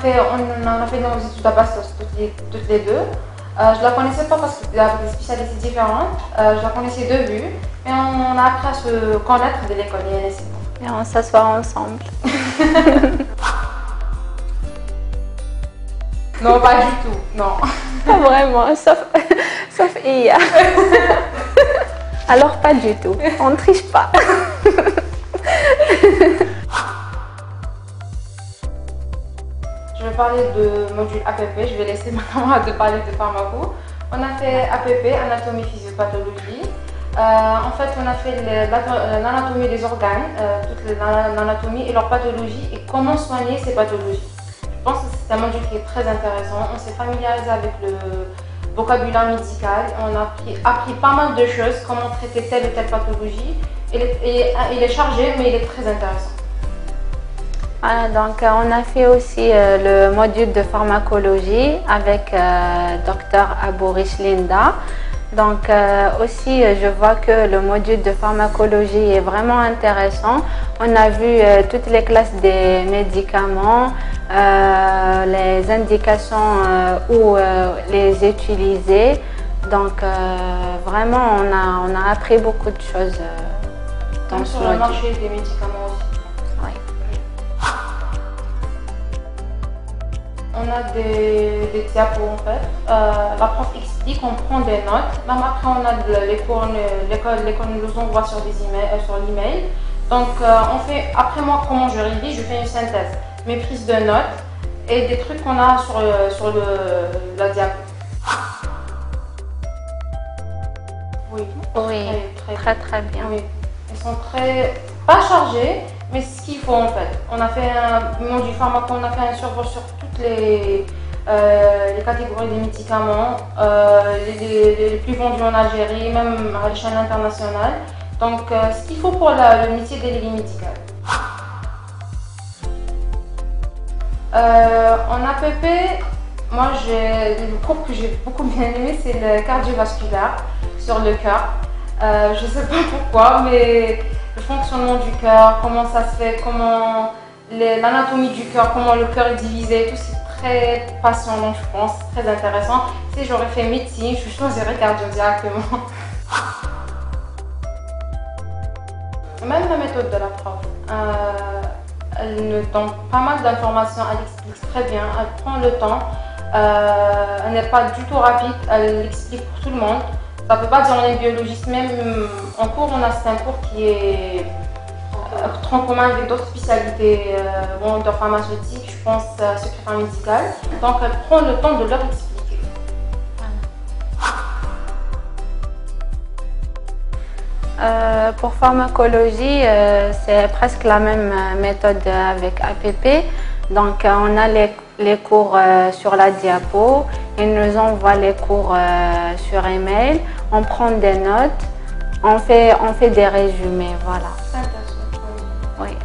on a fait nos études à Bastos toutes les deux. Je la connaissais pas parce qu'elle avait des spécialités différentes. Je la connaissais de vue, mais on a appris à se connaître de l'école INSI. Et on s'assoit ensemble. Non, pas du tout, non. Pas vraiment, sauf Iya. Alors pas du tout, on ne triche pas. Je vais parler de module APP, je vais laisser ma camarade de parler de pharmaco. On a fait APP, anatomie, physiopathologie. En fait, on a fait l'anatomie des organes, toute l'anatomie et leur pathologie et comment soigner ces pathologies. Je pense que c'est un module qui est très intéressant. On s'est familiarisé avec le vocabulaire médical. On a appris pas mal de choses, comment traiter telle ou telle pathologie. Il est chargé, mais il est très intéressant. Voilà, donc on a fait aussi le module de pharmacologie avec Dr Abourish Linda. Donc aussi je vois que le module de pharmacologie est vraiment intéressant. On a vu toutes les classes des médicaments, les indications où les utiliser. Donc vraiment on a appris beaucoup de choses dans ce sur module. le marché des médicaments aussi. Oui. On a des diapos en fait. La prof explique, on prend des notes. Même après, on a les cours, l'école nous envoie sur l'email. Donc, après moi, comment je révise, je fais une synthèse. Mes prises de notes et des trucs qu'on a sur la diapo. Oui, Très bien. Oui, ils sont pas chargés, mais ce qu'il faut en fait. On a fait un module pharmaco, on a fait un survol sur toutes les catégories des médicaments, les plus vendus en Algérie, même à l'échelle internationale. Donc, ce qu'il faut pour le métier délégué médical. En APP, moi, le cours que j'ai beaucoup bien aimé, c'est le cardiovasculaire sur le cœur. Je ne sais pas pourquoi, mais le fonctionnement du cœur, comment ça se fait, comment l'anatomie du cœur, comment le cœur est divisé, tout c'est très passionnant, je pense, très intéressant. Si j'aurais fait médecine, je choisirais cardio directement. Même la méthode de la prof, elle nous donne pas mal d'informations, elle explique très bien, elle prend le temps, elle n'est pas du tout rapide, elle explique pour tout le monde. Ça ne veut pas dire qu'on est biologiste, même en cours, c'est un cours qui est en commun avec d'autres spécialités de pharmaceutique, je pense secrétaire médical. Donc elle prend le temps de leur expliquer. Pour pharmacologie, c'est presque la même méthode avec APP. Donc on a les cours sur la diapo, ils nous envoient les cours sur email, on prend des notes, on fait des résumés, voilà. Oui.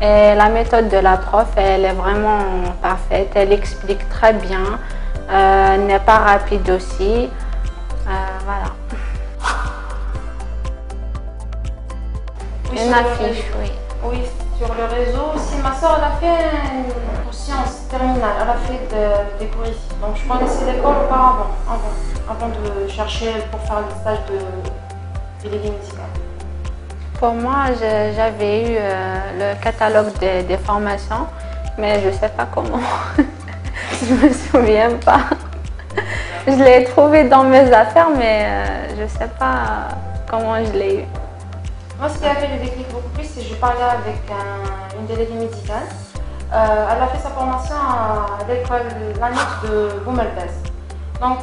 Et la méthode de la prof, elle est vraiment parfaite, elle explique très bien, elle n'est pas rapide aussi, voilà. Oui, Une affiche, oui. Oui, sur le réseau aussi. Ma soeur, elle a fait une sciences terminale, elle a fait des cours ici. Donc je connaissais l'école auparavant, avant de chercher pour faire le stage de délégué médical. Pour moi, j'avais eu le catalogue des formations, mais je ne sais pas comment. Je ne me souviens pas. Je l'ai trouvé dans mes affaires, mais je ne sais pas comment je l'ai eu. Moi, ce qui a fait le déclic beaucoup plus, c'est que je parlais avec une déléguée médicale. Elle a fait sa formation à l'école, l'annexe de Boumeldes. Donc,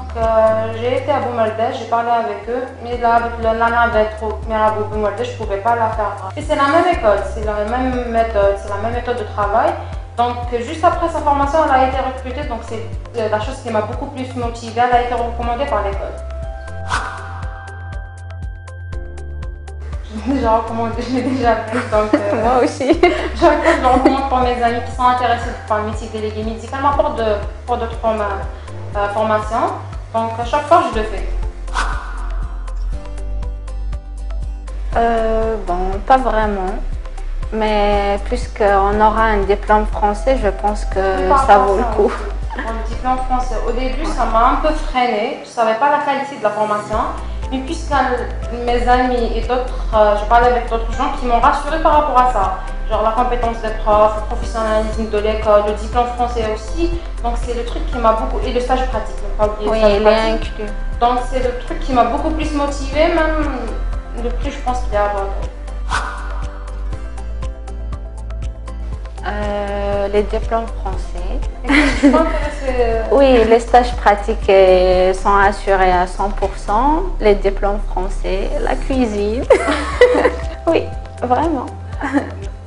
j'ai été à Boumeldes, j'ai parlé avec eux, mais là, avec la navette à Boumeldes, je ne pouvais pas la faire. Et c'est la même école, c'est la même méthode de travail. Donc, juste après sa formation, elle a été recrutée, donc c'est la chose qui m'a beaucoup plus motivée, elle a été recommandée par l'école. Je l'ai déjà fait, donc moi aussi. je le recommande pour mes amis qui sont intéressés par le métier de délégué médical, pour d'autres formations. Donc à chaque fois, je le fais. Bon, pas vraiment. Mais puisqu'on aura un diplôme français, je pense que ça vaut le coup. Pour le diplôme français, au début, ça m'a un peu freinée. Je ne savais pas la qualité de la formation. Mais puisque mes amis et d'autres, je parlais avec d'autres gens qui m'ont rassurée par rapport à ça. Genre la compétence des profs, le professionnalisme de l'école, le diplôme français aussi. Donc c'est le truc qui m'a beaucoup... Et le stage pratique, ne pas oublier oui, le stage il est pratique. inclus. Donc c'est le truc qui m'a beaucoup plus motivée, même le prix je pense qu'il est abordable. Les diplômes français. Je suis pas intéressée. Oui, les stages pratiques sont assurés à 100%. Les diplômes français, la cuisine. Oui, vraiment.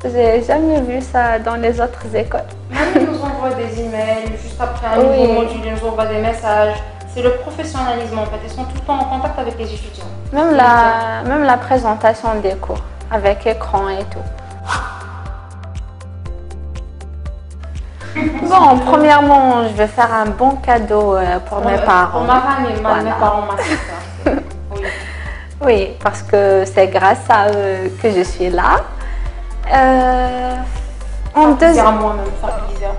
J'ai jamais vu ça dans les autres écoles. Même ils nous envoient des emails, juste après un nouveau module, ils nous envoient des messages. C'est le professionnalisme en fait, ils sont tout le temps en contact avec les étudiants. Même la présentation des cours, avec écran et tout. Bon, premièrement, je vais faire un bon cadeau pour mes parents. Pour ma famille, Voilà. mes parents m'ont fait ça. Oui. Oui, parce que c'est grâce à eux que je suis là. Faire plaisir à moi-même, faire plaisir.